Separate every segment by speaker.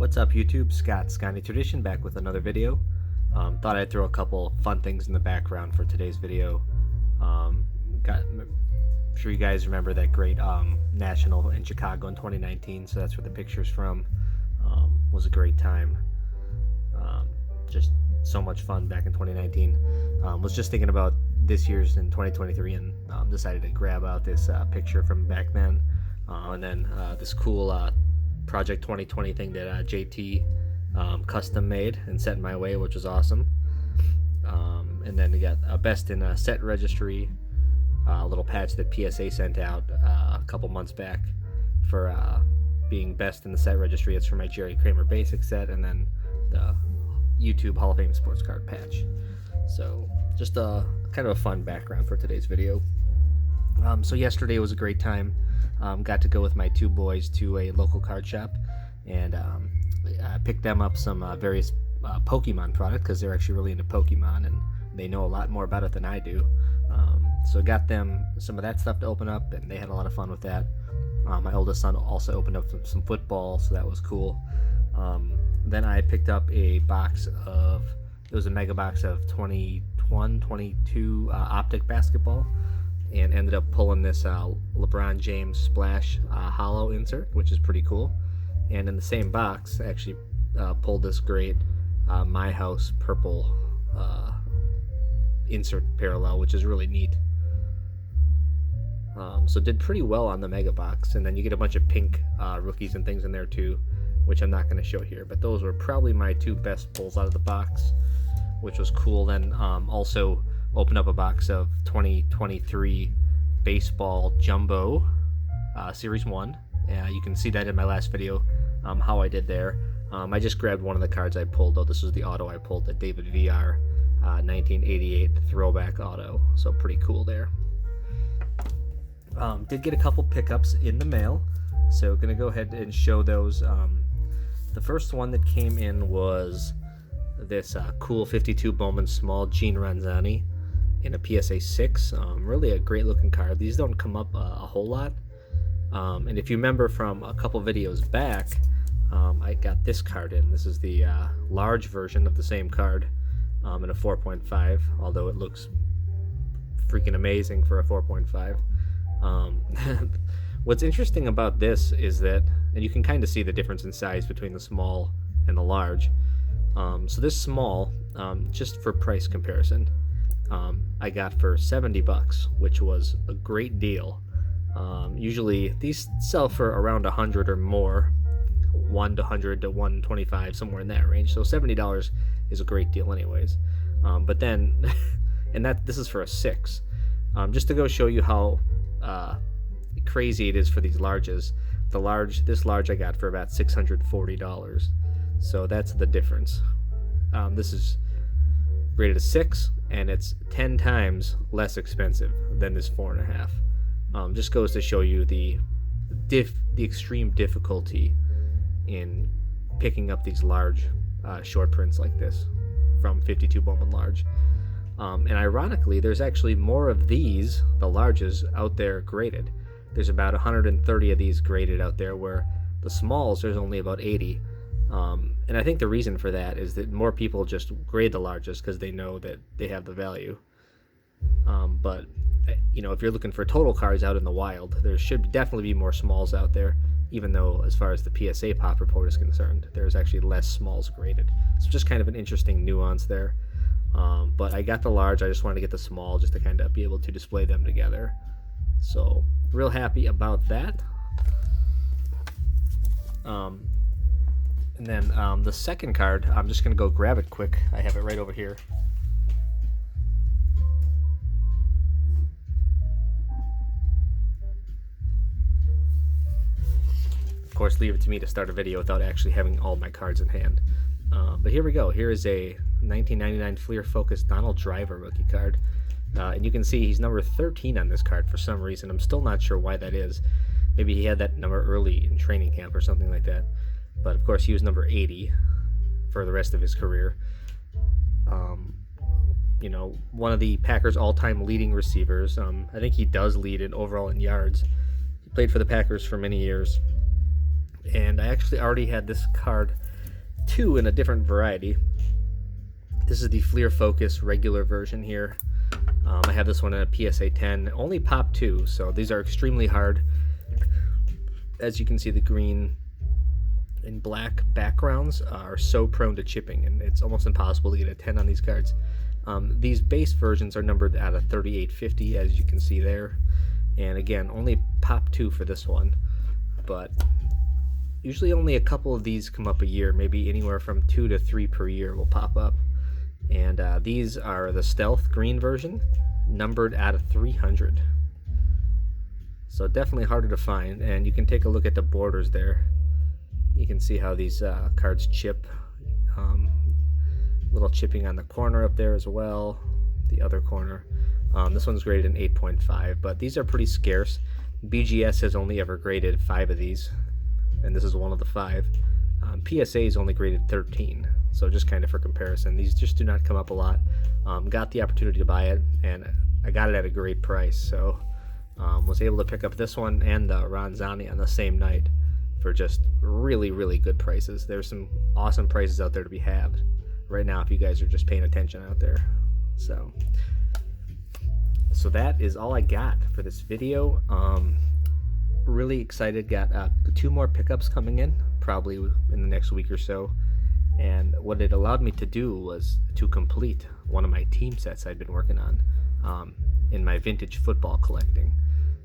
Speaker 1: What's up YouTube? Scotty Tradition back with another video. Thought I'd throw a couple fun things in the background for today's video. I'm sure you guys remember that great National in Chicago in 2019, so that's where the picture's from. Was a great time. Just so much fun back in 2019. Was just thinking about this year's in 2023 and decided to grab out this picture from back then. And then this cool Project 2020 thing that JT custom made and set in my way, which was awesome. And then we got a best in set registry, a little patch that PSA sent out a couple months back for being best in the set registry. It's for my Jerry Kramer basic set, and then the YouTube Hall of Fame sports card patch. So just a kind of a fun background for today's video. So yesterday was a great time. Got to go with my two boys to a local card shop and I picked them up some various Pokemon product because they're actually really into Pokemon and they know a lot more about it than I do. So I got them some of that stuff to open up and they had a lot of fun with that. My oldest son also opened up some football, so that was cool. Then I picked up a box of, it was a mega box of 21, 22 Optic basketball, and ended up pulling this LeBron James Splash hollow insert, which is pretty cool. And in the same box, I actually pulled this great My House purple insert parallel, which is really neat. So did pretty well on the mega box, and then you get a bunch of pink rookies and things in there too, which I'm not going to show here, but those were probably my two best pulls out of the box, which was cool. Then also open up a box of 2023 baseball jumbo series 1. You can see that in my last video, how I did there. I just grabbed one of the cards I pulled, though. This was the auto I pulled, the David VR 1988 throwback auto, so pretty cool there. Did get a couple pickups in the mail, so gonna go ahead and show those. The first one that came in was this cool 52 Bowman Small Gene Ranzani in a PSA 6. Really a great looking card. These don't come up a whole lot. And if you remember from a couple videos back, I got this card in. This is the large version of the same card in a 4.5, although it looks freaking amazing for a 4.5. What's interesting about this is that, and you can kind of see the difference in size between the small and the large. So this small, just for price comparison, I got for $70, which was a great deal. Usually these sell for around 100 or more, 100 to 125, somewhere in that range. So $70 is a great deal anyways. But then, and this is for a 6. Just to go show you how crazy it is for these larges. This large I got for about $640. So that's the difference. This is rated a 6, and it's 10 times less expensive than this 4.5. Just goes to show you the extreme difficulty in picking up these large short prints like this from 52 Bowman Large. And ironically, there's actually more of these, the larges, out there graded. There's about 130 of these graded out there, where the smalls, there's only about 80. And I think the reason for that is that more people just grade the larges because they know that they have the value. But you know, if you're looking for total cards out in the wild, there should definitely be more smalls out there, even though as far as the PSA pop report is concerned, there's actually less smalls graded. So just kind of an interesting nuance there. But I got the large, I just wanted to get the small just to kind of be able to display them together. So real happy about that. And then the second card, I'm just going to go grab it quick. I have it right over here. Of course, leave it to me to start a video without actually having all my cards in hand. But here we go. Here is a 1999 Fleer Focus Donald Driver rookie card. And you can see he's number 13 on this card for some reason. I'm still not sure why that is. Maybe he had that number early in training camp or something like that. But of course he was number 80 for the rest of his career. You know, one of the Packers all-time leading receivers. I think he does lead in overall in yards. He played for the Packers for many years. And I actually already had this card two in a different variety. This is the Fleer Focus regular version here. I have this one in a PSA 10, only pop 2, so these are extremely hard. As you can see, the green and black backgrounds are so prone to chipping, and it's almost impossible to get a 10 on these cards. These base versions are numbered out of 3850, as you can see there. And again, only pop 2 for this one, but usually only a couple of these come up a year, maybe anywhere from 2 to 3 per year will pop up. And these are the stealth green version, numbered out of 300. So definitely harder to find, and you can take a look at the borders there. You can see how these cards chip. Little chipping on the corner up there as well, the other corner. This one's graded an 8.5, but these are pretty scarce. BGS has only ever graded 5 of these, and this is one of the 5. PSA is only graded 13, so just kind of for comparison. These just do not come up a lot. Got the opportunity to buy it, and I got it at a great price, so was able to pick up this one and Ronzani on the same night for just really, really good prices. There's some awesome prices out there to be had right now if you guys are just paying attention out there. So that is all I got for this video. Really excited. Got 2 more pickups coming in probably in the next week or so, and what it allowed me to do was to complete one of my team sets I'd been working on in my vintage football collecting.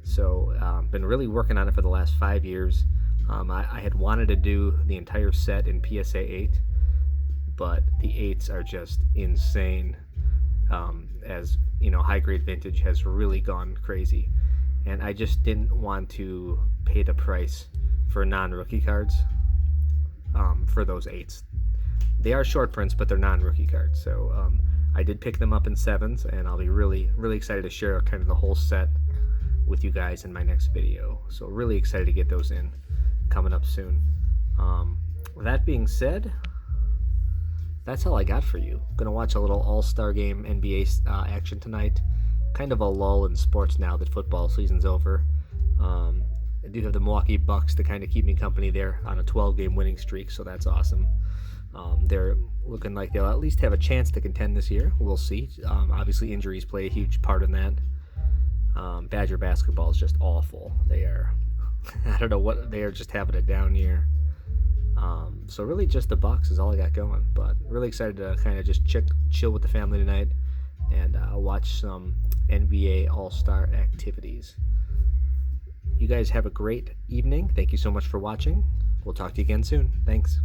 Speaker 1: So been really working on it for the last 5 years. I had wanted to do the entire set in PSA 8, but the 8s are just insane. As you know, high grade vintage has really gone crazy, and I just didn't want to pay the price for non-rookie cards for those 8s. They are short prints, but they're non-rookie cards. So I did pick them up in 7s, and I'll be really, really excited to share kind of the whole set with you guys in my next video. So really excited to get those in, coming up soon. With that being said, that's all I got for you. Gonna watch a little All-Star Game NBA action tonight. Kind of a lull in sports now that football season's over. I do have the Milwaukee Bucks to kind of keep me company there on a 12-game winning streak, so that's awesome. They're looking like they'll at least have a chance to contend this year. We'll see. Obviously, injuries play a huge part in that. Badger basketball is just awful. They are, I don't know what, they are just having a down year. So really just the Bucks is all I got going, but really excited to kind of just chill with the family tonight and watch some NBA All-Star activities. You guys have a great evening. Thank you so much for watching. We'll talk to you again soon. Thanks.